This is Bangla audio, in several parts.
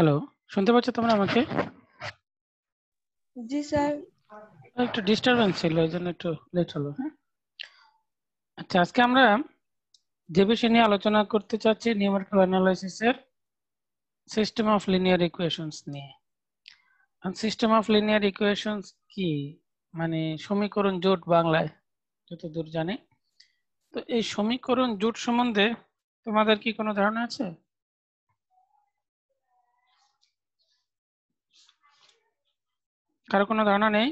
হ্যালো, শুনতে পাচ্ছ তোমরা আমাকে? জি স্যার। একটু ডিস্টারবেন্স ছিল, এই জন্য একটু লেট হলো। হ্যাঁ, আচ্ছা, আজকে আমরা যে বিষয় নিয়ে আলোচনা করতে চাচ্ছি নিউমেরিক্যাল অ্যানালাইসিসের সিস্টেম অফ লিনিয়ার ইকুয়েশনস নিয়ে। সিস্টেম অফ লিনিয়ার ইকুয়েশনস কি, মানে সমীকরণ জোট বাংলায় যতদূর জানি। তো এই সমীকরণ জোট সম্বন্ধে তোমাদের কি কোনো ধারণা আছে? কারো কোনো ধারণা নেই?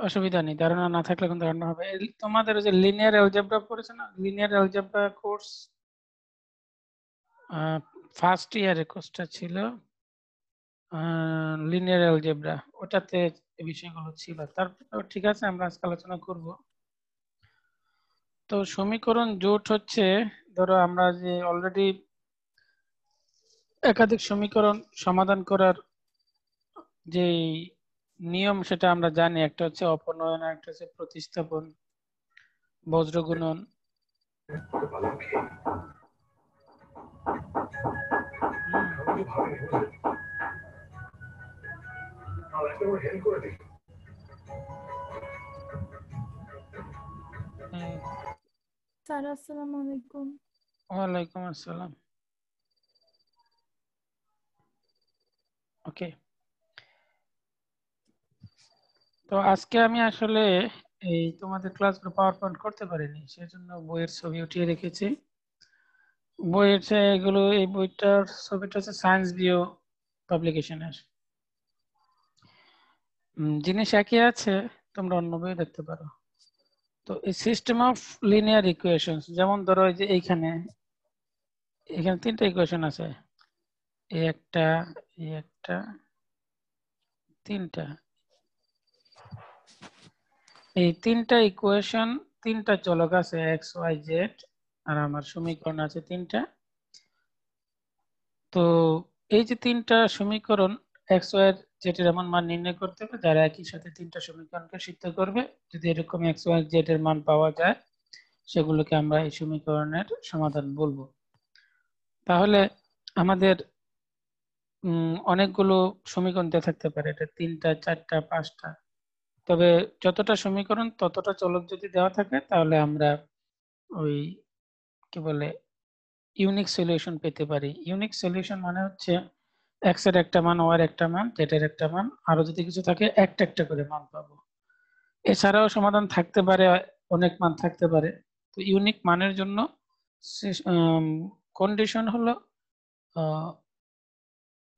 অসুবিধা নেই, ধারণা না থাকলে কোনো ধারণা হবে। তোমাদের ওই যে লিনিয়ার অ্যালজেব্রা পড়েছে না, লিনিয়ার অ্যালজেব্রা কোর্স ফার্স্ট ইয়ারে কোর্সটা ছিল লিনিয়ার অ্যালজেব্রা, ওটাতে এই বিষয়গুলো ছিল। তারপর ঠিক আছে, আমরা আজকে আলোচনা করব। তো সমীকরণ জোট হচ্ছে, ধরো আমরা যে অলরেডি একাধিক সমীকরণ সমাধান করার যে নিয়ম সেটা আমরা জানি। একটা হচ্ছে অপনয়ন, একটা হচ্ছে প্রতিস্থাপন, বজ্রগুণন। স্যার আসসালামু আলাইকুম। ওয়ালাইকুম আসসালাম। ওকে, তো আজকে আমি আসলে এই তোমাদের ক্লাসগুলো পাওয়ার পয়েন্ট করতে পারিনি, সেজন্য বইয়ের ছবি উঠিয়ে রেখেছি। বইয়ের এগুলো, এই বইটার ছবিটা হচ্ছে সায়েন্স ভিউ পাবলিকেশনের। জিনিস একই আছে, তোমরা অন্য বই দেখতে পারো। তো এই সিস্টেম অফ লিনিয়ার ইকুয়েশনস, যেমন ধরো এই যে এখানে এখানে তিনটা ইকুয়েশন আছে, এই একটা, এই একটা, তিনটা। এই তিনটা ইকুয়েশন, তিনটা চলক আছে এক্স ওয়াই জেড, আর আমার সমীকরণ আছে তিনটা। তো এই যে তিনটা সমীকরণ, এক্স ওয়াই জেড এর এমন মান নির্ণয় করতে হবে যারা একই সাথে তিনটা সমীকরণকে সিদ্ধ করবে। যদি এরকম এক্স ওয়াই জেড এর মান পাওয়া যায়, সেগুলোকে আমরা এই সমীকরণের সমাধান বলবো। তাহলে আমাদের অনেকগুলো সমীকরণ দেওয়া থাকতে পারে, এটা তিনটা, চারটা, পাঁচটা। তবে যতটা সমীকরণ ততটা চলক যদি দেওয়া থাকে, তাহলে আমরা ওই কি বলে ইউনিক সলিউশন পেতে পারি। ইউনিক সলিউশন মানে হচ্ছে এক্স এর একটা মান, ওয়াই এর একটা মান, জেড এর একটা মান, আরো যদি কিছু থাকে একটা একটা করে মান পাবো। এছাড়াও সমাধান থাকতে পারে, অনেক মান থাকতে পারে। তো ইউনিক মানের জন্য কন্ডিশন হলো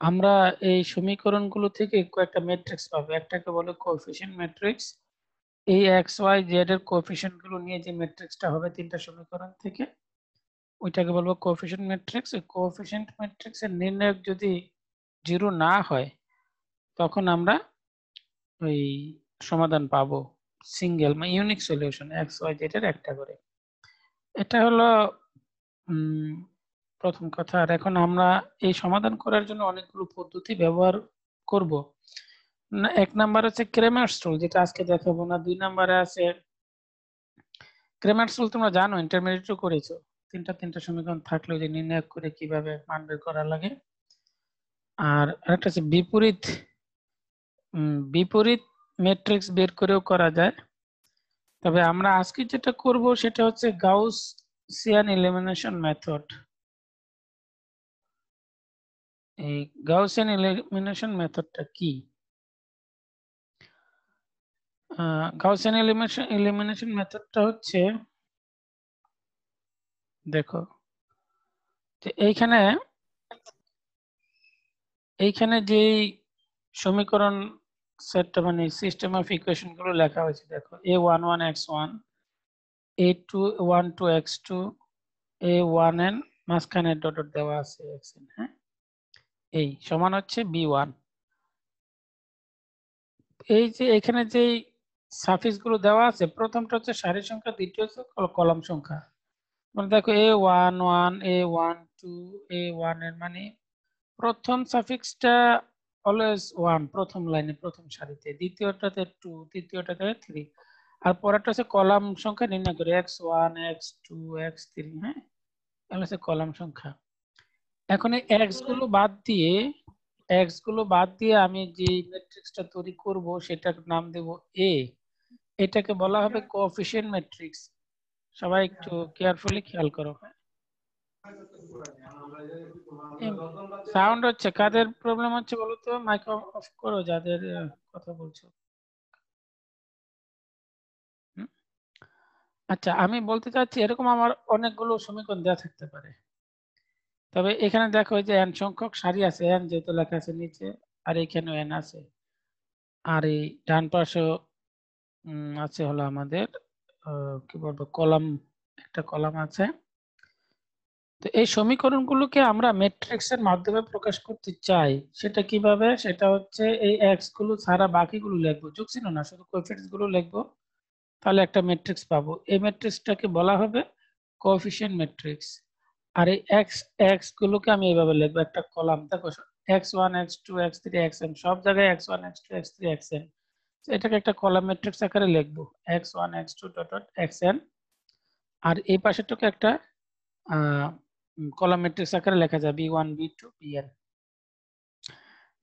আমরা এই সমীকরণগুলো থেকে কয়েকটা ম্যাট্রিক্স পাবো। একটাকে বলে কোএফিশিয়েন্ট ম্যাট্রিক্স। এই এক্স ওয়াই জেড এর কোএফিশিয়েন্ট গুলো নিয়ে যে ম্যাট্রিক্সটা হবে তিনটা সমীকরণ থেকে, ওইটাকে বলবো কোএফিশিয়েন্ট ম্যাট্রিক্স। এই কোএফিশিয়েন্ট ম্যাট্রিক্স এর নির্ণায়ক যদি জিরো না হয়, তখন আমরা ওই সমাধান পাবো সিঙ্গেল, মানে unique solution, X Y Z এর একটা করে। এটা হলো প্রথম কথা। আর এখন আমরা এই সমাধান করার জন্য অনেকগুলো পদ্ধতি ব্যবহার করব। এক নাম্বার হচ্ছে ক্রেমার্স রুল, যেটা আজকে দেখাবো না। দুই নাম্বারে আছে ক্রেমার্স রুল, তোমরা জানো, ইন্টারমিডিয়েটও করেছো। তিনটা সমীকরণ থাকলে যে নির্ণয় করে কিভাবে মান বের করা লাগে। আর আরেকটা হচ্ছে বিপরীত বিপরীত ম্যাট্রিক্স বের করেও করা যায়। তবে আমরা আজকে যেটা করব সেটা হচ্ছে গাউসিয়ান এলিমিনেশন মেথড। এই গাউসিয়ান এলিমিনেশন মেথডটা কি? গাউসিয়ান এলিমিনেশন মেথডটা হচ্ছে, দেখো এইখানে এইখানে যে সমীকরণ সেটটা, মানে সিস্টেম অফ ইকুয়েশন গুলো লেখা হয়েছে, দেখো a11x1, a12x2, a1n, মাঝখানে ডট ডট দেওয়া আছে xn। হ্যাঁ, এই সমান হচ্ছে b1। এই যে এখানে যে সাফিক্স গুলো দেওয়া আছে, প্রথমটা হচ্ছে সারি সংখ্যা, দ্বিতীয় হচ্ছে কলাম সংখ্যা। মানে দেখো a11, a12, a1n, মানে প্রথম সাফিক্সটা অলওয়েজ 1 প্রথম লাইনে, প্রথম সারিতে, দ্বিতীয়টাতে 2, তৃতীয়টাতে 3। আর পরেরটা হচ্ছে কলাম সংখ্যা নির্ণয় করে x1, x2, x3। হ্যাঁ, তাহলে হচ্ছে কলাম সংখ্যা। এখন এই এক্স গুলো বাদ দিয়ে আমি যে ম্যাট্রিক্সটা তৈরি করব সেটার নাম দেব এ। এটাকে বলা হবে কোএফিশিয়েন্ট ম্যাট্রিক্স। সবাই একটু কেয়ারফুলি খেয়াল করো। সাউন্ড হচ্ছে, কাদের প্রবলেম হচ্ছে বলো তো? মাইক অফ করো যাদের কথা বলছো। হুম? আচ্ছা, আমি বলতে চাচ্ছি এরকম আমার অনেকগুলো সমীকরণ দেওয়া থাকতে পারে, তবে এখানে দেখো যে এন সংখ্যক সারি আছে, এন যেহেতু লেখা আছে নিচে, আর এখানেও এন আছে, আর এই ডান পাশে আছে হলো আমাদের কি বলবো কলাম, একটা কলাম আছে। তো এই সমীকরণগুলোকে আমরা ম্যাট্রিক্স এর মাধ্যমে প্রকাশ করতে চাই, সেটা কিভাবে? সেটা হচ্ছে এই এক্স গুলো ছাড়া বাকিগুলো লিখবো, যুগচিহ্ন না, শুধু কোএফিসিয়েন্টস গুলো লিখবো, তাহলে একটা ম্যাট্রিক্স পাবো। এই ম্যাট্রিক্সটাকে বলা হবে কোএফিসিয়েন্ট ম্যাট্রিক্স। আর এই এক্স এক্স গুলোকে আমি এইভাবে লিখবো, একটা কলাম দেখো, x1 x2 x3 xn, সব জায়গায় x1 x2 x3 xn, এটাকে একটা কলাম ম্যাট্রিক্স আকারে লিখবো x1 x2 dot dot xn। আর এই পাশেরটাকে একটা কলাম ম্যাট্রিক্স আকারে লেখা যায় b1 b2 bn।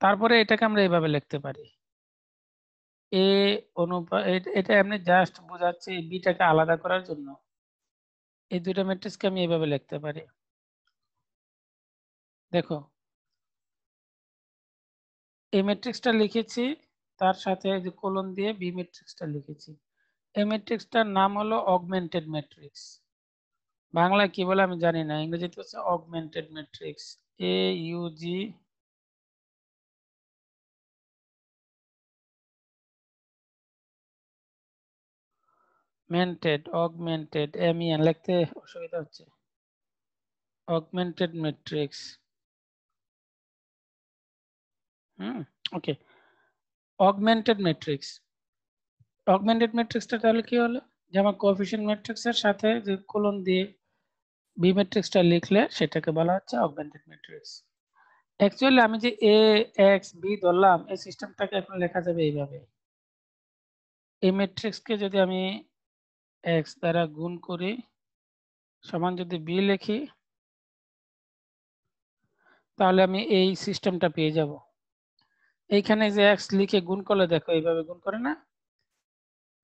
তারপরে এটাকে আমরা এইভাবে লিখতে পারি এ অনুপাত, এটা এমনি জাস্ট বোঝাচ্ছে বিটাকে আলাদা করার জন্য। এই দুইটা ম্যাট্রিক্সকে আমি এইভাবে লিখতে পারি। দেখো, এই ম্যাট্রিক্সটা লিখেছি, তার সাথে যে কোলন দিয়ে বি ম্যাট্রিক্সটা লিখেছি। এই ম্যাট্রিক্সটার নাম হলো অগমেন্টেড ম্যাট্রিক্স। বাংলায় কি বলে আমি জানি না, ইংরেজিতে হচ্ছে augmented matrix, A U G mented, augmented M লিখতে অসুবিধা হচ্ছে, augmented matrix. Okay, augmented matrix. Augmented ম্যাট্রিক্সটা তাহলে কি হলো, যেমন কোএফিশিয়েন্ট ম্যাট্রিক্সের সাথে যে কোলন দিয়ে বি ম্যাট্রিক্সটা লিখলে সেটাকে বলা হচ্ছে অগমেন্টেড ম্যাট্রিক্স। অ্যাকচুয়ালি আমি যে এ এক্স বি ধরলাম, এই সিস্টেমটাকে এখন লেখা যাবে এইভাবে। এই ম্যাট্রিক্সকে যদি আমি এক্স দ্বারা গুণ করি, সমান যদি বি লিখি, তাহলে আমি এই সিস্টেমটা পেয়ে যাব। এইখানে যে এক্স লিখে গুণ করলে দেখো এইভাবে গুণ করে না,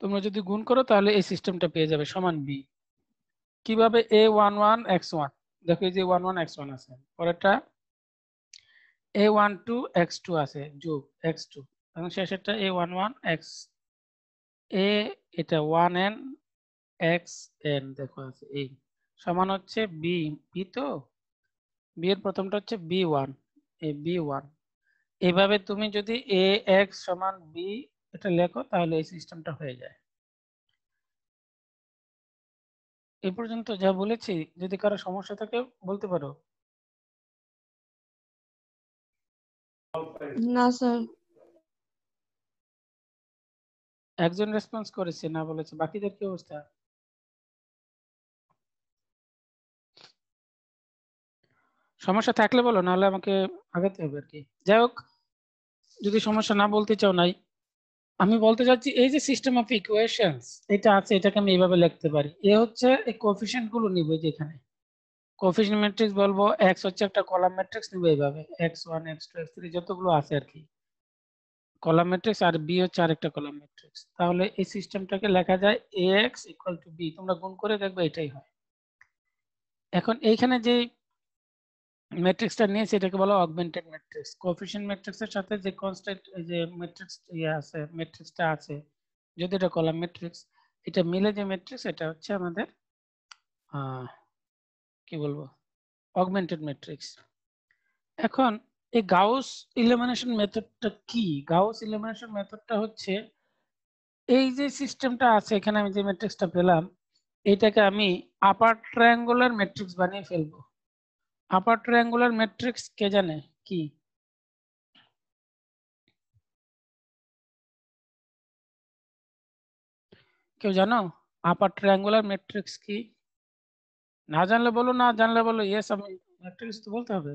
তোমরা যদি গুণ করো তাহলে এই সিস্টেমটা পেয়ে যাবে সমান বি। কিভাবে? a11 x1, দেখো এই যে 11 x1 আছে, পরেরটা a12 x2 আছে যোগ x2, এবং শেষেরটা a11 x a, এটা 1n xn দেখো আছে, এই সমান হচ্ছে বি। বি তো বি এর প্রথমটা হচ্ছে b1, এই b1। এইভাবে তুমি যদি এ এক্স সমান বি এটা লেখো, তাহলে এই সিস্টেমটা হয়ে যায়। এই পর্যন্ত যা বলেছি, যদি কারো সমস্যা থাকে বলতে পারো। না স্যার। একজন রেসপন্স করেছে, না বলেছে, বাকিদের কি অবস্থা? সমস্যা থাকলে বলো, নাহলে আমাকে আগাতে হবে আর কি। যাই হোক, যদি সমস্যা না বলতে চাও নাই, আমি বলতে চাচ্ছি এই যে সিস্টেম অফ ইকুয়েশনস এটা আছে, এটাকে আমি এইভাবে লিখতে পারি। এ হচ্ছে এই কোএফিশিয়েন্ট গুলো নিব, যেখানে কোএফিশিয়েন্ট ম্যাট্রিক্স বলবো, এক্স হচ্ছে একটা কলাম ম্যাট্রিক্স নিব এইভাবে, x1 x2 x3 যতগুলো আছে আর কি কলাম ম্যাট্রিক্স, আর বি হচ্ছে আরেকটা কলাম ম্যাট্রিক্স। তাহলে এই সিস্টেমটাকে লেখা যায় ax ইকুয়াল টু বি, তোমরা গুণ করে দেখবে এটাই হয়। এখন এইখানে যে ম্যাট্রিক্সটা নিয়েছে এটাকে বলা অগমেন্টেড ম্যাট্রিক্স। কোএফিশিয়েন্ট ম্যাট্রিক্সের সাথে যে কনস্ট্যান্ট যে ম্যাট্রিক্স আছে, ম্যাট্রিক্সটা আছে, যদি এটা কলাম ম্যাট্রিক্স, এটা মিলে যে ম্যাট্রিক্স, এটা হচ্ছে আমাদের কি বলবো অগমেন্টেড ম্যাট্রিক্স। এখন এই গাউস ইলিমিনেশন মেথডটা কি? গাউস ইলিমিনেশন মেথডটা হচ্ছে এই যে সিস্টেমটা আছে, এখানে আমি যে ম্যাট্রিক্সটা পেলাম, এটাকে আমি আপার ট্রায়াঙ্গুলার ম্যাট্রিক্স বানিয়ে ফেলবো। আপার ট্রায়াঙ্গুলার ম্যাট্রিক্স কে জানে কি? কেউ জানো আপার ট্রায়াঙ্গুলার ম্যাট্রিক্স কি? না জানলে বলো, না জানলে বলো ইয়েস, আমি ম্যাট্রিক্স তো বলতে হবে।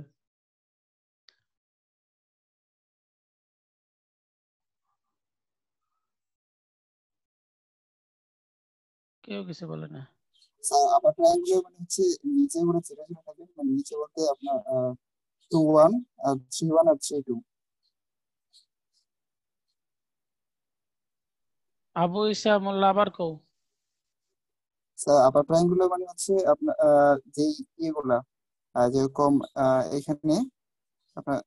কেউ কিছু বলে না। স্যার আপার ট্রায়াঙ্গুলার মানে হচ্ছে নিচে গুলো 0 0 থাকে, মানে নিচে বলতে আপনার 2 1 আর 3 1 আর 3 2। আবু ইসা মোল্লা আবার কও। স্যার আপার ট্রায়াঙ্গুলার মানে হচ্ছে আপনার যেই ইয়েগুলা যেরকম এখানে আপনার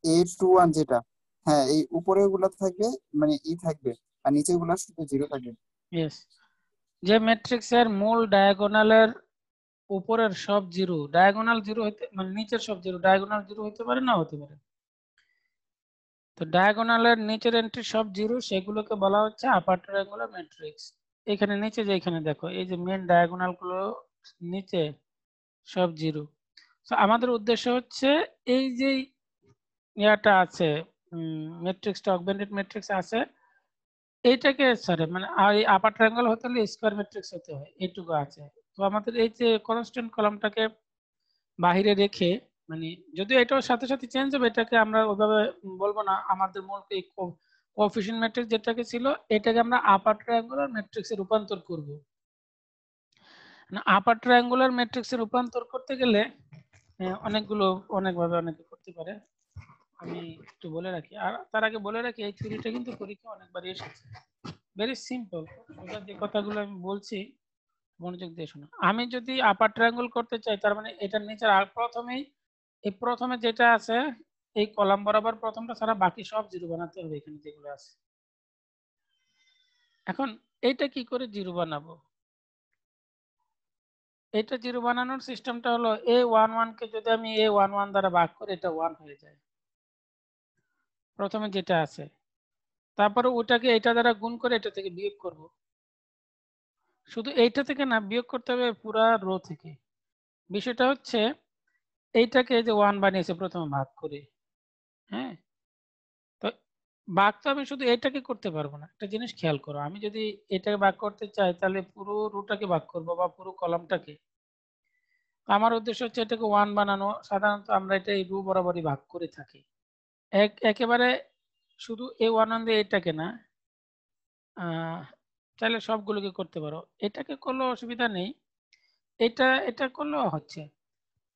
A21 যেটা, হ্যাঁ এই উপরের গুলা থাকবে মানে থাকবে, আর নিচের গুলা শুধু 0 থাকবে। ইয়েস, যে ম্যাট্রিক্সের মূল ডায়াগোনালের উপরের সব জিরো, ডায়াগোনাল জিরো হতে মানে নিচের সব জিরো ডায়াগোনাল জিরো হতে পারে না হতে পারে। তো ডায়াগোনালের নিচের এন্ট্রি সব জিরো, সেগুলোকে বলা হচ্ছে আপার ট্রায়াঙ্গুলার ম্যাট্রিক্স। এখানে নিচে যে এখানে দেখো এই যে মেন ডায়াগোনাল গুলো নিচে সব জিরো। তো আমাদের উদ্দেশ্য হচ্ছে এই যে ইয়াটা আছে ম্যাট্রিক্সটা অগমেন্টেড ম্যাট্রিক্স আছে, এইটাকে সরি মানে এই আপার ট্রায়াঙ্গল হতে হলে স্কয়ার ম্যাট্রিক্স হতে হয়, এইটুকু আছে। তো আমাদের এই যে কনস্ট্যান্ট কলামটাকে বাহিরে রেখে, মানে যদিও এটার সাথে সাথে চেঞ্জ হবে, এটাকে আমরা ওইভাবে বলবো না। আমাদের মূল এই কোএফিশিয়েন্ট ম্যাট্রিক্স যেটাকে ছিল এটাকে আমরা আপার ট্রায়াঙ্গুলার ম্যাট্রিক্সে রূপান্তর করব। না আপার ট্রায়াঙ্গুলার ম্যাট্রিক্সে রূপান্তর করতে গেলে অনেকগুলো অনেকভাবে অনেকে করতে পারে। আমি একটু বলে রাখি, আর তার আগে বলে রাখি এই থিওরিটা কিন্তু পরীক্ষা অনেকবার এসেছে। ভেরি সিম্পল, যে কথাগুলো আমি বলছি মনোযোগ দিয়ে শোনো। আমি যদি আপার ট্রায়াঙ্গল করতে চাই, তার মানে এটার নিচে আর প্রথমেই এই প্রথমে যেটা আছে এই কলাম বরাবর প্রথমটা ছাড়া বাকি সব জিরো বানাতে হবে এখানে যেগুলো আছে। এখন এইটা কি করে জিরো বানাবো? এটা জিরো বানানোর সিস্টেমটা হলো A11 কে যদি আমি A11 দ্বারা ভাগ করি এটা 1 হয়ে যায় প্রথমে যেটা আছে, তারপরে ওটাকে এটা দ্বারা গুণ করে এটা থেকে বিয়োগ করব। শুধু এইটা থেকে না, বিয়োগ করতে হবে পুরা রো থেকে। বিষয়টা হচ্ছে এইটাকে যে 1 বানিয়েছে প্রথমে ভাগ করে, হ্যাঁ, তো ভাগ তো আমি শুধু এটাকে করতে পারবো না। একটা জিনিস খেয়াল করো, আমি যদি এটাকে ভাগ করতে চাই তাহলে পুরো রোটাকে ভাগ করবো বা পুরো কলামটাকে। আমার উদ্দেশ্য হচ্ছে এটাকে 1 বানানো। সাধারণত আমরা এটা এই রো বরাবরই ভাগ করে থাকি। একেবারে শুধু A1 দিয়ে এটাকে না, চাইলে সবগুলোকে করতে পারো। এটাকে করলেও অসুবিধা নেই, এটা করলেও হচ্ছে।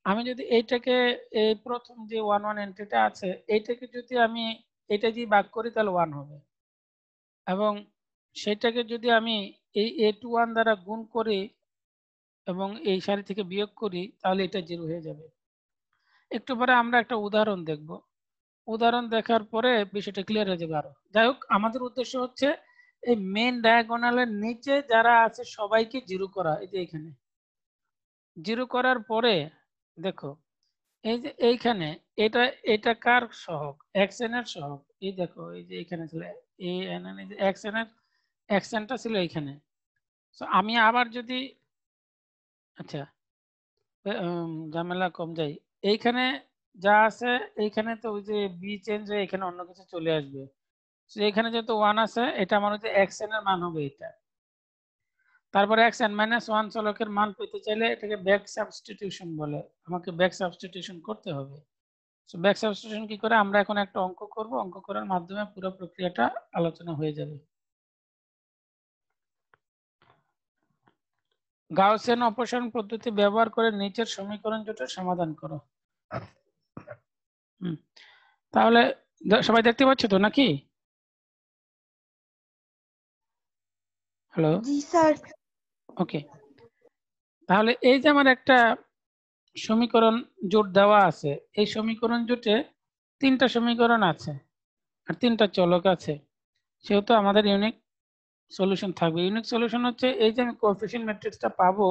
আমি যদি এইটাকে এই প্রথম যে 1 1 এন্ট্রিটা আছে এইটাকে যদি আমি এটা দিয়ে ভাগ করি তাহলে 1 হবে, এবং সেটাকে যদি আমি এই A21 দ্বারা গুণ করি এবং এই সারি থেকে বিয়োগ করি তাহলে এটা 0 হয়ে যাবে। একটু পরে আমরা একটা উদাহরণ দেখব, উদাহরণ দেখার পরে বিষয়টা ক্লিয়ার হয়ে যাবে আরো। যাই হোক, আমাদের উদ্দেশ্য হচ্ছে এই মেন ডায়াগোনালের নিচে যারা আছে সবাইকে 0 করা। এই যে এখানে 0 করার পরে দেখো এই যে এইখানে এটা এটা কার সহগ? xn এর সহগ। এই দেখো এই যে এখানে ছিল ann, এই যে xnটা ছিল এইখানে। তো আমি আবার যদি আচ্ছা ঝামেলা কম যাই, এইখানে যা আছে এইখানে তো ওই যে বি চেঞ্জ হয়ে এখানে অন্য কিছু চলে আসবে। তো এখানে যেহেতু 1 আছে এটা আমার হচ্ছে xn এর মান হবে এটা। তারপরে xn - 1 চলকের মান পেতে চাইলে এটাকে ব্যাক সাবস্টিটিউশন বলে, আমাকে ব্যাক সাবস্টিটিউশন করতে হবে। সো ব্যাক সাবস্টিটিউশন কি করে, আমরা এখন একটা অঙ্ক করব, অঙ্ক করার মাধ্যমে পুরো প্রক্রিয়াটা আলোচনা হয়ে যাবে। গাউসিয়ান অপসারণ পদ্ধতি ব্যবহার করে নিচের সমীকরণ জোটের সমাধান করো। তাহলে সবাই দেখতে পাচ্ছ তো নাকি? হ্যালো, জি স্যার। ওকে। তাহলে এই যে আমার একটা সমীকরণ জোট দেওয়া আছে, এই সমীকরণ জোটে 3টা সমীকরণ আছে আর 3টা চলক আছে, সেহেতু আমাদের ইউনিক সলিউশন থাকবে। ইউনিক সলিউশন হচ্ছে এই যে আমি কোএফিশিয়েন্ট ম্যাট্রিক্সটা পাবো,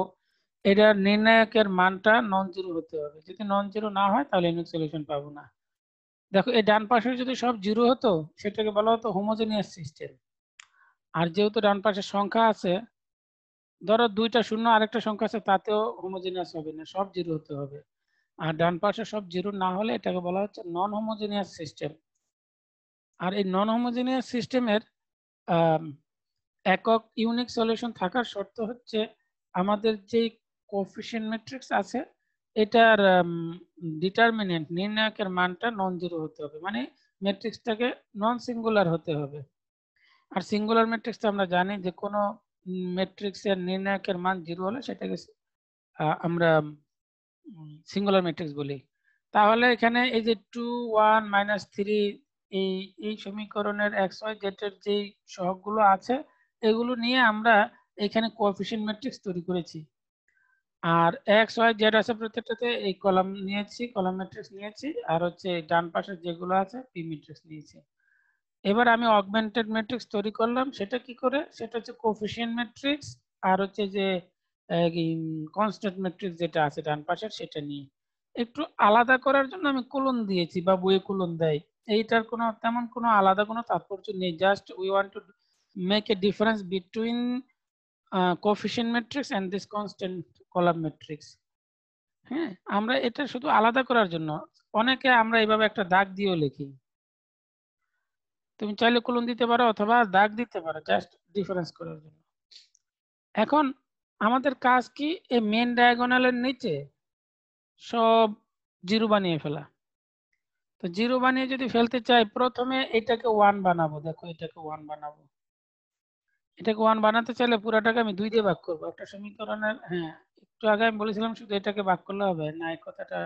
এটা নির্ণায়কের মানটা নন জিরো হতে হবে। যদি নন জিরো না হয় তাহলে ইউনিক সলিউশন পাবো না। দেখো এই ডান পাশে যদি সব জিরো হতো সেটাকে বলা হতো হোমোজেনিয়াস সিস্টেম। আর যেহেতু ডান পাশে সংখ্যা আছে, ধরো 2টা শূন্য আরেকটা সংখ্যা আছে, তাতেও হোমোজেনিয়াস হবে না, সব জিরো হতে হবে। আর ডান পাশে সব জিরো না হলে এটাকে বলা হচ্ছে নন হোমোজেনিয়াস সিস্টেম। আর এই নন হোমোজেনিয়াস সিস্টেমের একক ইউনিক সলিউশন থাকার শর্ত হচ্ছে আমাদের যে কোএফিশিয়েন্ট ম্যাট্রিক্স আছে এটার ডিটারমিনেন্ট নির্ণায়কের মানটা নন জিরো হতে হবে, মানে ম্যাট্রিক্সটাকে নন সিঙ্গুলার হতে হবে। আর সিঙ্গুলার ম্যাট্রিক্সটা আমরা জানি যে কোনো ম্যাট্রিক্সের নির্ণায়কের মান 0 হলে সেটাকে আমরা সিঙ্গুলার ম্যাট্রিক্স বলি। তাহলে এখানে এই যে 2 1 -3 এই সমীকরণের XY Z এর যে সহগগুলো আছে এগুলো নিয়ে আমরা এখানে কোএফিশিয়েন্ট ম্যাট্রিক্স তৈরি করেছি। আর XY Z আছে প্রত্যেকটাতে এই কলাম নিয়েছি, কলাম ম্যাট্রিক্স নিয়েছি, আর হচ্ছে ডান পাশে যেগুলো আছে পি ম্যাট্রিক্স নিয়েছি। এবার আমি অগমেন্টেড ম্যাট্রিক্স তৈরি করলাম। সেটা কি করে? সেটা হচ্ছে কোএফিশিয়েন্ট ম্যাট্রিক্স আর হচ্ছে যে কনস্ট্যান্ট ম্যাট্রিক্স যেটা আছে ডান পাশের সেটা নিয়ে একটু আলাদা করার জন্য আমি কোলন দিয়েছি বা বইয়ে কোলন দেয়। এইটার কোনো তেমন কোনো আলাদা কোনো তাৎপর্য নেই, just we want to make a difference between coefficient matrix and this constant column matrix. হ্যাঁ, আমরা এটা শুধু আলাদা করার জন্য। অনেকে আমরা এইভাবে একটা দাগ দিয়েও লিখি, তুমি চাইলে কোলন দিতে পারো অথবা দাগ দিতে পারো জাস্ট ডিফারেন্স করার জন্য। এখন আমাদের কাজ কি, এই মেন ডায়াগোনালের নিচে সব জিরো বানিয়ে ফেলা। তো জিরো বানিয়ে যদি ফেলতে চাই প্রথমে এটাকে 1 বানাবো। দেখো এটাকে 1 বানাবো। এটাকে 1 বানাতে চাইলে পুরাটাকে আমি 2 দিয়ে ভাগ করবো। একটা সমীকরণের, হ্যাঁ একটু আগে আমি বলেছিলাম শুধু এটাকে ভাগ করলে হবে না, এই কথাটা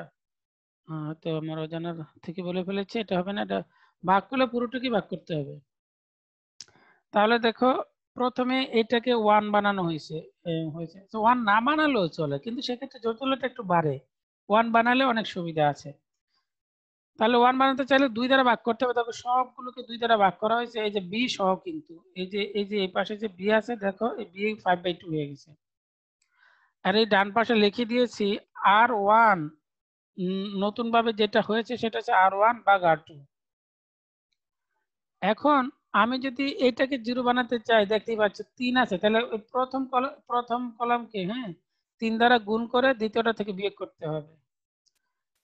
হয়তো আমার অজানার থেকে বলে ফেলেছি। এটা হবে না, এটা ভাগ করলে পুরোটাকে ভাগ করতে হবে। তাহলে দেখো প্রথমে এটাকে 1 বানানো হয়েছে। তো 1 না বানালেও চলে, কিন্তু সেক্ষেত্রে জটিলতা একটু বাড়ে। 1 বানালে অনেক সুবিধা আছে। তাহলে 1 বানাতে চাইলে 2 দ্বারা ভাগ করতে হবে। তবে সবগুলোকে 2 দ্বারা ভাগ করা হয়েছে, এই যে বি সহ কিন্তু এই যে এই পাশে যে বি আছে দেখো এই বি 5/2 হয়ে গেছে। আর এই ডান পাশে লিখে দিয়েছি R1, নতুন ভাবে যেটা হয়েছে সেটা হচ্ছে R1 বা R2। এখন আমি যদি এটাকে 0 বানাতে চাই, দেখতেই পাচ্ছ 3 আছে, তাহলে ওই প্রথম কলামকে, হ্যাঁ, 3 দ্বারা গুণ করে দ্বিতীয়টা থেকে বিয়োগ করতে হবে।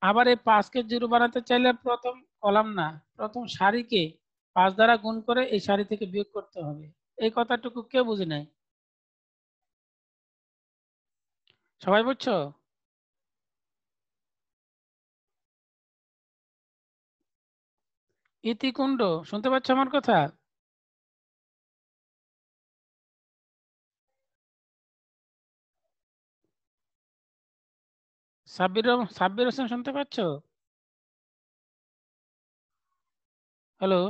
আবার এই 5 কে 0 বানাতে চাইলে প্রথম কলাম না, প্রথম সারিকে 5 দ্বারা গুণ করে এই সারি থেকে বিয়োগ করতে হবে। এই কথাটুকু কেউ বুঝে নাই? সবাই বুঝছো? ইতিকুণ্ড, শুনতে পাচ্ছ আমার কথা? সাব্বির হোসেন শুনতে পাচ্ছ? হ্যালো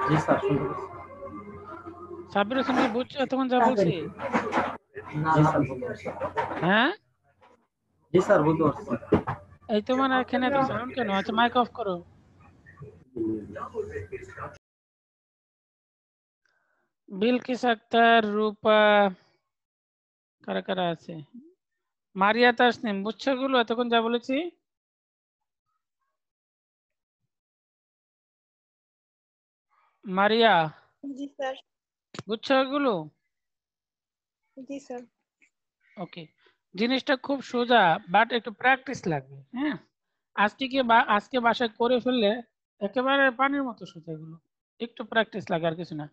জি স্যার, শুনতে পাচ্ছি। সাব্বির হোসেন, কি বুঝছো এতক্ষণ যা বলছি? জি স্যার, বলতে পারছি। হ্যাঁ, জি স্যার, বলতে পারছি। এই তোমার এখানে এত সাউন্ড কেন? আচ্ছা মাইক অফ করো। বিলকিস আক্তার, রূপা, কারা কারা আছে? মারিয়া তাসনিম, বুঝছো গুলো এতক্ষণ যা বলেছি? মারিয়া, জি স্যার। বুঝছো এগুলো? জি স্যার। ওকে, জিনিসটা খুব সোজা, বাট একটু প্র্যাকটিস লাগবে। হ্যাঁ, আজকে বাসায় করে ফেললে একেবারে পানির মতো সোজা এগুলো। একটু প্র্যাকটিস লাগে, আর কিছু না।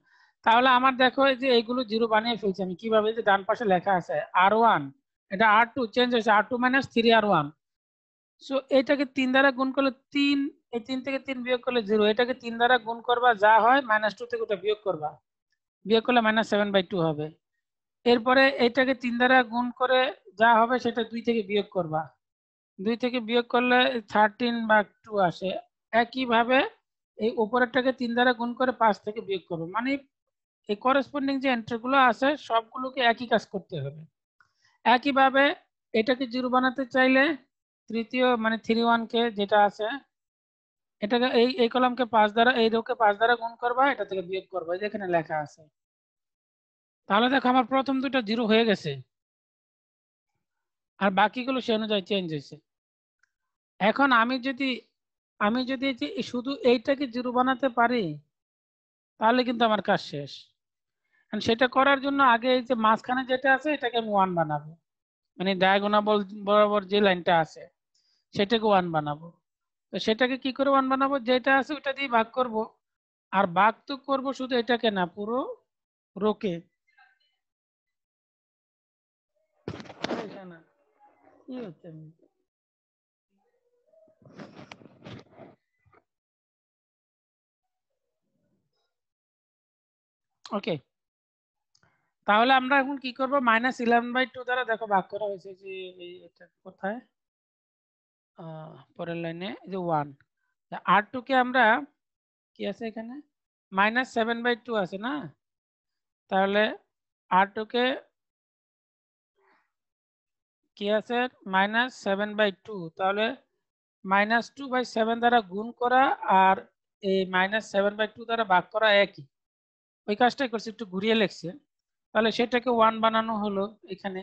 তাহলে আমার দেখো এই যে এইগুলো 0 বানিয়ে ফেলছি আমি কিভাবে, যে ডান পাশে লেখা আছে R1, এটা R2 চেঞ্জ হয়েছে, R2 - 3R1। সো এটাকে 3 দ্বারা গুণ করলে 3, এই 3 থেকে 3 বিয়োগ করলে 0। এটাকে 3 দ্বারা গুণ করবা, যা হয় -2 থেকে ওটা বিয়োগ করবা, বিয়োগ করলে -7/2 হবে। এরপরে এটাকে 3 দ্বারা গুণ করে যা হবে সেটা 2 থেকে বিয়োগ করবা, 2 থেকে বিয়োগ করলে 13/2 আসে। একইভাবে এই উপরেরটাকে 3 দ্বারা গুণ করে 5 থেকে বিয়োগ করবো। মানে এই করেসপন্ডিং যে এন্ট্রিগুলো আছে সবগুলোকে একই কাজ করতে হবে। একইভাবে এটাকে 0 বানাতে চাইলে তৃতীয় মানে 3 কে যেটা আছে, এটাকে এই কলামকে 5 দ্বারা, এই রোকে 5 দ্বারা গুণ করবা, এটা থেকে বিয়োগ করবা, এই যে এখানে লেখা আছে। তাহলে দেখো আমার প্রথম দুটো 0 হয়ে গেছে, আর বাকিগুলো সে অনুযায়ী চেঞ্জ হয়েছে। এখন আমি যদি এই যে শুধু এইটাকে 0 বানাতে পারি তাহলে কিন্তু আমার কাজ শেষ। And সেটা করার জন্য আগে এই যে মাঝখানে যেটা আছে এটাকে আমি 1 বানাবো, মানে ডায়াগোনাল বরাবর যে লাইনটা আছে সেটাকে 1 বানাবো। তো সেটাকে কি করে 1 বানাবো? যেটা আছে ওটা দিয়ে ভাগ করব। আর ভাগ তো করবো শুধু এটাকে না, পুরো রোকে। কি হচ্ছে? ওকে, তাহলে আমরা এখন কি করব, -11/2 দ্বারা দেখো ভাগ করা হয়েছে যে এটা কোথায়, পরের লাইনে যে 1, r2 কে আমরা কি আছে এখানে -7/2 আছে না, তাহলে r2 কে কি আছে -7/2, তাহলে -2/7 দ্বারা গুণ করা আর এই -7/2 দ্বারা ভাগ করা একই, ওই কাজটাই করছে, একটু ঘুরিয়ে লিখছে। তাহলে সেটাকে 1 বানানো হলো এখানে,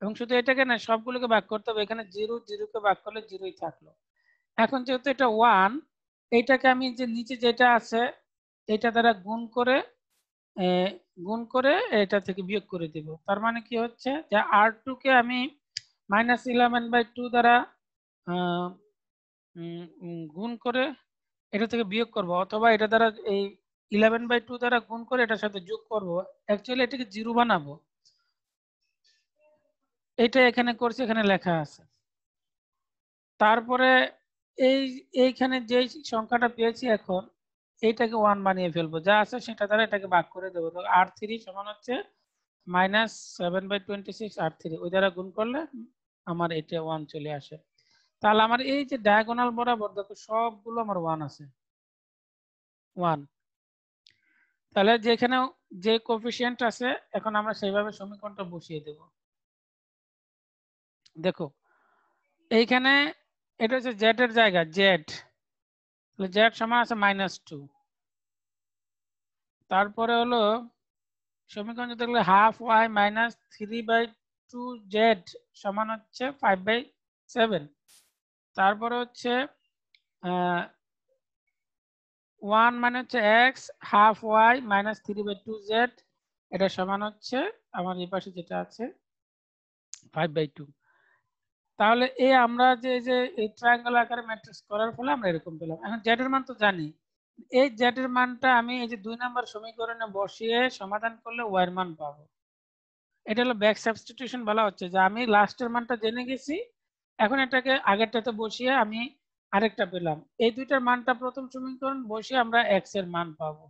এবং শুধু এটাকে না সবগুলোকে ভাগ করতে হবে, এখানে 0 0 কে ভাগ করলে 0ই থাকলো। এখন যেহেতু এটা 1, এইটাকে আমি যে নিচে যেটা আছে এটা দ্বারা গুণ করে এটা থেকে বিয়োগ করে দিব। তার মানে কি হচ্ছে যে r2 কে আমি -11/2 দ্বারা গুণ করে এটা থেকে বিয়োগ করব, অথবা এটা দ্বারা এই 11/2 দ্বারা গুণ করে এটার সাথে যোগ করব, অ্যাকচুয়ালি এটাকে 0 বানাবো, এটা এখানে করছি, এখানে লেখা আছে। তারপরে এইখানে যে সংখ্যাটা পেয়েছি এখন এইটাকে 1 বানিয়ে ফেলবো, যা আছে সেটা দ্বারা এটাকে ভাগ করে দেবো। তো r3 সমান হচ্ছে -7/26 r3, ওই দ্বারা গুণ করলে আমার এটা 1 চলে আসে। তাহলে আমার এই যে ডায়াগোনাল বরাবর দেখো সবগুলো আমার 1 আছে, 1। তাহলে যেখানে যে কোএফিসিয়েন্ট আছে এখন আমরা সেইভাবে সমীকরণটা বসিয়ে দেব। দেখো এইখানে এটা হচ্ছে জেড এর জায়গা, জেড, তাহলে জেড সমান আছে -2। তারপরে হলো সমীকরণ দেখলে ½ y - 3/2z সমান হচ্ছে 5/7। তারপরে হচ্ছে 1 মানে হচ্ছে x, ½ y - 3/2z, এটা সমান হচ্ছে আমার এই পাশে যেটা আছে 5/2। তাহলে এই আমরা যে এই ট্রায়াঙ্গেল আকারে ম্যাট্রিক্স করার ফলে আমরা এরকম পেলাম। এখন z এর মান তো জানি, এই z এর মানটা আমি এই যে 2 নম্বর সমীকরণে বসিয়ে সমাধান করলে y এর মান পাবো। এটা হলো ব্যাক সাবস্টিটিউশন বলা হচ্ছে, যে আমি লাস্টের মানটা জেনে গেছি, এখন এটাকে আগেরটাতে বসিয়ে আমি আরেকটা পেলাম, এই দুইটার মানটা প্রথম সমীকরণ বসিয়ে আমরা x এর মান পাবো।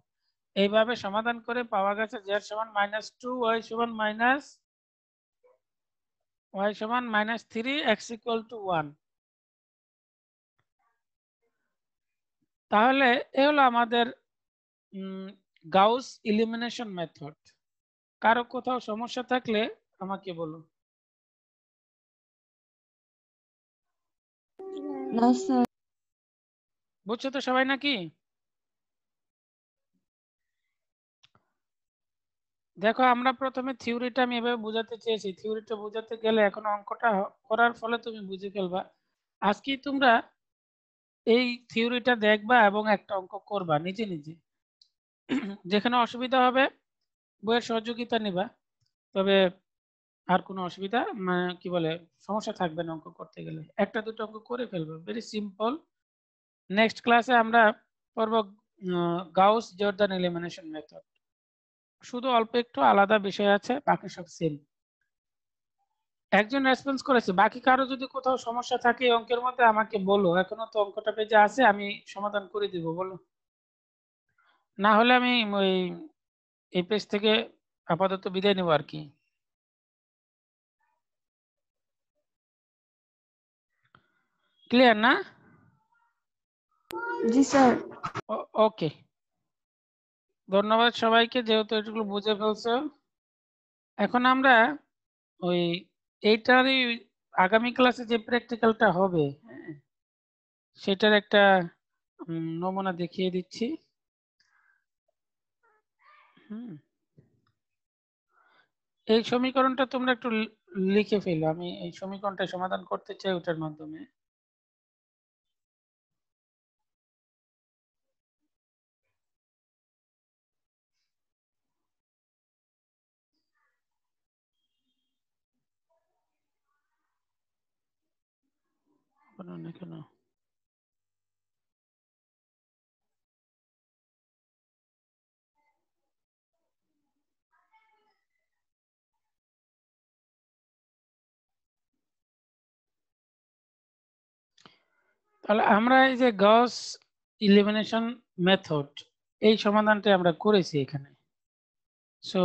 এইভাবে সমাধান করে পাওয়া গেছে z সমান -2, y সমান -3, x = 1। তাহলে এ হলো আমাদের গাউস ইলিমিনেশন মেথড। কারো কোথাও সমস্যা থাকলে আমাকে বলো। না স্যার। বুঝছো তো সবাই নাকি? দেখো আমরা প্রথমে থিওরিটা আমি এভাবে বোঝাতে চেয়েছি, থিওরিটা বোঝাতে গেলে এখন অঙ্কটা করার ফলে তুমি বুঝে ফেলবা। আজকে তোমরা এই থিওরিটা দেখবা এবং একটা অঙ্ক করবা নিজে নিজে, যেখানে অসুবিধা হবে বইয়ের সহযোগিতা নিবা, তবে আর কোনো অসুবিধা কি বলে সমস্যা থাকবে না অঙ্ক করতে গেলে, একটা দুটো অঙ্ক করে ফেলবে, ভেরি সিম্পল। নেক্সট ক্লাসে আমরা পড়ব গাউস জর্দান এলিমিনেশন মেথড, শুধু অল্প একটু আলাদা বিষয় আছে, বাকি সব সেম। একজন রেসপন্স করেছে, বাকি কারো যদি কোথাও সমস্যা থাকে এই অঙ্কের মধ্যে আমাকে বলো, এখনো তো অঙ্কটা পেজে আছে, আমি সমাধান করে দিব, বলো। না হলে আমি ওই এই পেজ থেকে আপাতত বিদায় নেব আর কি। ক্লিয়ার না? জি স্যার। ওকে, ধন্যবাদ সবাইকে, যেহেতু এটুকু বুঝে ফেলছো। এখন আমরা ওই এইটারই আগামী ক্লাসে যে প্র্যাকটিক্যালটা হবে, হ্যাঁ, সেটার একটা নমুনা দেখিয়ে দিচ্ছি। এই সমীকরণটা তোমরা একটু লিখে ফেলো, আমি এই সমীকরণটা সমাধান করতে চাই ওটার মাধ্যমে। কেন তাহলে আমরা এই যে গস ইলিমিনেশন মেথড এই সমাধানটা আমরা করেছি এখানে। সো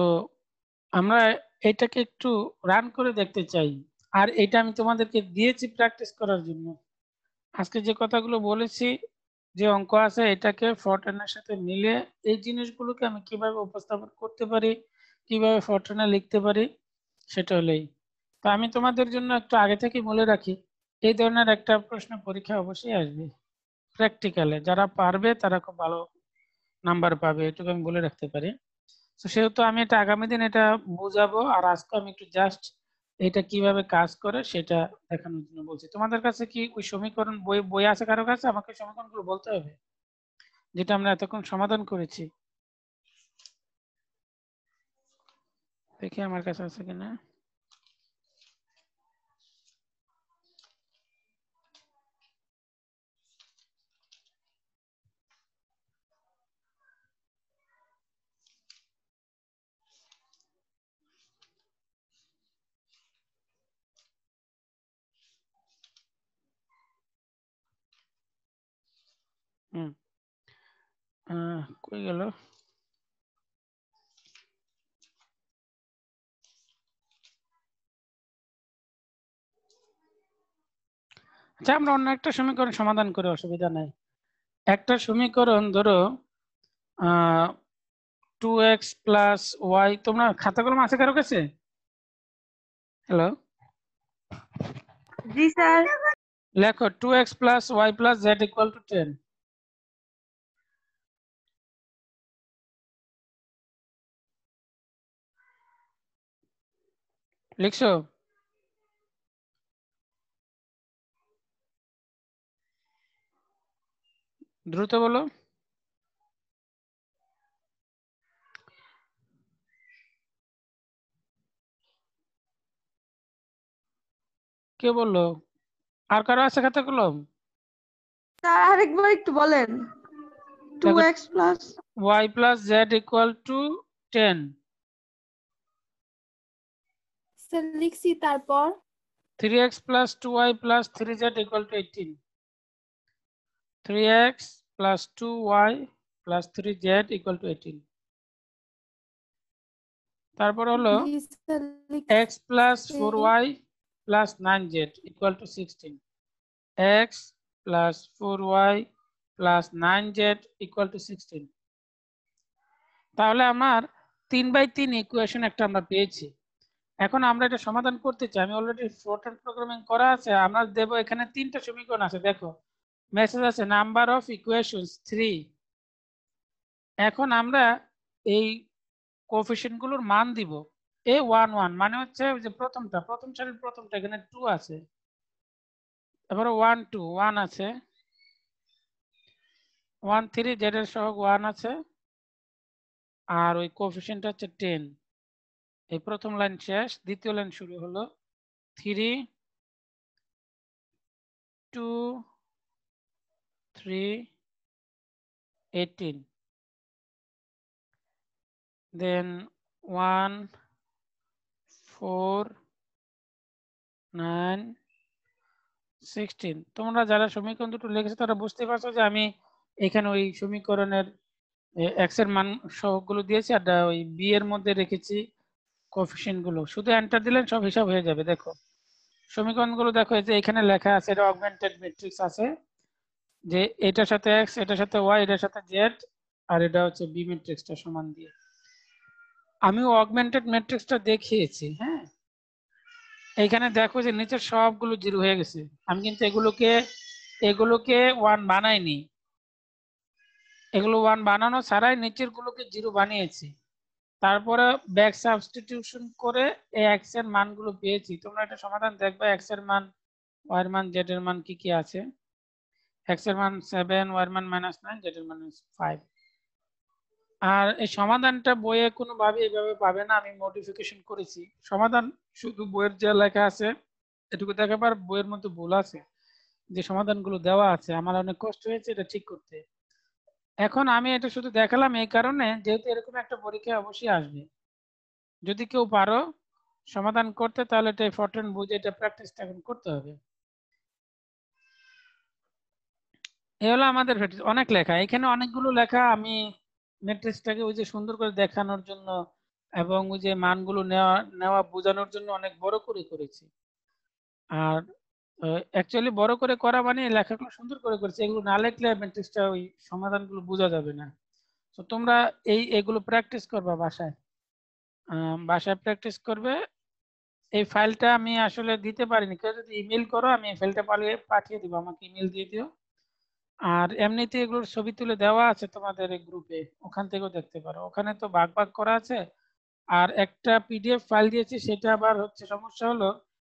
আমরা এটাকে একটু রান করে দেখতে চাই, আর এটা আমি তোমাদেরকে দিয়েছি প্র্যাকটিস করার জন্য। আজকে যে কথাগুলো বলেছি, যে অঙ্ক আছে, এটাকে ফরট্রানের সাথে মিলে এই জিনিসগুলোকে আমি কিভাবে উপস্থাপন করতে পারি, কিভাবে ফরট্রানে লিখতে পারি, সেটা হলেই। তো আমি তোমাদের জন্য একটু আগে থেকে বলে রাখি, এই ধরনের একটা প্রশ্ন পরীক্ষা অবশ্যই আসবে প্র্যাকটিক্যালে। যারা পারবে তারা খুব ভালো নাম্বার পাবে, এটুকু আমি বলে রাখতে পারি। তো সেহেতু আমি এটা আগামী দিন এটা বোঝাবো, আর আজকে আমি একটু জাস্ট এটা কিভাবে কাজ করে সেটা দেখানোর জন্য বলছি। তোমাদের কাছে কি ওই সমীকরণ বই বই আছে কারো কাছে? আমাকে সমীকরণগুলো বলতে হবে যেটা আমরা এতক্ষণ সমাধান করেছি। দেখি আমার কাছে আছে কিনা। হুম, কই গেল? আচ্ছা, আমরা অন্য একটা সমীকরণ সমাধান করে, অসুবিধা নাই। একটা সমীকরণ ধরো 2x প্লাস ওয়াই, তোমরা খাতা কলম আছে কারো কাছে? হ্যালো, জি স্যার। লেখো 2x plus y plus z equal to 10। লিখছো? দ্রুত বলো। কে বললো? আর কারো আছে খাতা কলম? স্যার আরেকবার একটু বলেন। 2x plus y plus z equal to 10। Sir লিখছি, তারপর 3x plus 2y plus 3z equal to 18। 3x plus 2y plus 3z equal to 18। তারপর হলো জি স্যার x প্লাস লিখছি। 4y plus 9z equal to 16। x plus 4y plus 9z equal to 16। তাহলে আমার 3/3 ইকুয়েশন একটা আমরা পেয়েছি। এখন আমরা এটা সমাধান করতে চাই। আমি অলরেডি ফ্রন্ট প্রোগ্রামিং করা আছে। আমরা দেব, এখানে 3টা সমীকরণ আছে, দেখো মেসেজ আছে নাম্বার অফ ইকুয়েশনস 3। এখন আমরা এই কোএফিসিয়েন্ট গুলোর মান দিব। a11 মানে হচ্ছে যে প্রথমটা, প্রথম সারির প্রথমটা, এখানে 2 আছে। তারপরে 1 2 1 আছে, 1 3 z এর সহগ 1 আছে, আর ওই কোএফিসিয়েন্ট হচ্ছে 10। এই প্রথম লাইন শেষ, দ্বিতীয় লাইন শুরু হলো 3 2 3 18, then 1 4 9 16। তোমরা যারা সমীকরণ দুটো লিখেছো তারা বুঝতে পারছো যে আমি এখানে ওই সমীকরণের x এর মান সহগগুলো দিয়েছি, আর ওই b এর মধ্যে রেখেছি কোএফিসিয়েন্ট গুলো। শুধু এন্টার দিলেন সব হিসাব হয়ে যাবে। দেখো সমীকরণগুলো দেখো, এই যে এখানে লেখা আছে, এটা অগমেন্টেড ম্যাট্রিক্স আছে, যে এটার সাথে x, এটার সাথে y, এটার সাথে z, আর এটা হচ্ছে b ম্যাট্রিক্সটা সমান দিয়ে। আমি অগমেন্টেড ম্যাট্রিক্সটা দেখিয়েছি, হ্যাঁ। এইখানে দেখো যে নিচের সবগুলো 0 হয়ে গেছে। আমি কিন্তু এগুলোকে 1 বানাইনি, এগুলো 1 বানানো ছাড়াই নিচের গুলোকে 0 বানিয়েছি। তারপরে ব্যাক সাবস্টিটিউশন করে এই x এর মানগুলো পেয়েছি। তোমরা এটা সমাধান দেখবে, x এর মান, y এর মান, z এর মান কি কি আছে। x এর মান 7, y এর মান -9, z এর মান 5। আর এই সমাধানটা বইয়ে কোনোভাবে এইভাবে পাবে না, আমি মডিফিকেশন করেছি। সমাধান শুধু বইয়ের যা লেখা আছে এটুকু দেখাবার, বইয়ের মধ্যে ভুল আছে, যে সমাধানগুলো দেওয়া আছে আমার অনেক কষ্ট হয়েছে এটা ঠিক করতে। এখন আমি এটা শুধু দেখালাম এই কারণে, যেহেতু এরকম একটা পরীক্ষা অবশ্যই আসবে, যদি কেউ পারো সমাধান করতে, তাহলে এটা ফরট্রান বুঝে এটা প্র্যাকটিসটা এখন করতে হবে। এ হলো আমাদের অনেক লেখা, এখানে অনেকগুলো লেখা আমি ম্যাট্রিক্সটাকে ওই যে সুন্দর করে দেখানোর জন্য এবং ওই যে মানগুলো নেওয়া নেওয়া বোঝানোর জন্য অনেক বড় করে করেছি। আর অ্যাকচুয়ালি বড় করে করা মানে লেখাগুলো সুন্দর করে করেছি, এগুলো না লিখলে ম্যাট্রিক্সটা ওই সমাধানগুলো বোঝা যাবে না। তো তোমরা এগুলো প্র্যাকটিস করবা বাসায়, বাসায় প্র্যাকটিস করবে। এই ফাইলটা আমি আসলে দিতে পারিনি, কেউ যদি ইমেল করো আমি এই ফাইলটা পাঠিয়ে দিব, আমাকে ইমেল দিয়ে দিও। আর এমনিতে এগুলোর ছবি তুলে দেওয়া আছে তোমাদের এই গ্রুপে, ওখান থেকেও দেখতে পারো, ওখানে তো ভাগ ভাগ করা আছে। আর একটা পিডিএফ ফাইল দিয়েছি, সেটা আবার হচ্ছে সমস্যা হলো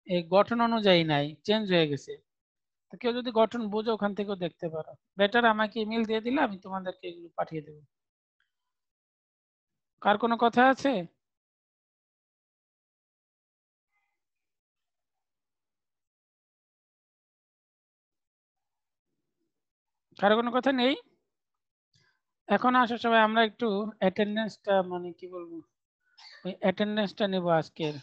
এই গঠন অনুযায়ী নাই, চেঞ্জ হয়ে গেছে। তো কেউ যদি গঠন বোঝো ওখান থেকেও দেখতে পারো, বেটার আমাকে ইমেল দিয়ে দিলে আমি তোমাদেরকে এগুলো পাঠিয়ে দেবো। কার কোনো কথা আছে? কারো কোনো কথা নেই? এখন আসো সবাই আমরা একটু অ্যাটেন্ডেন্সটা মানে কি বলবো, ওই অ্যাটেন্ডেন্সটা নেবো আজকের।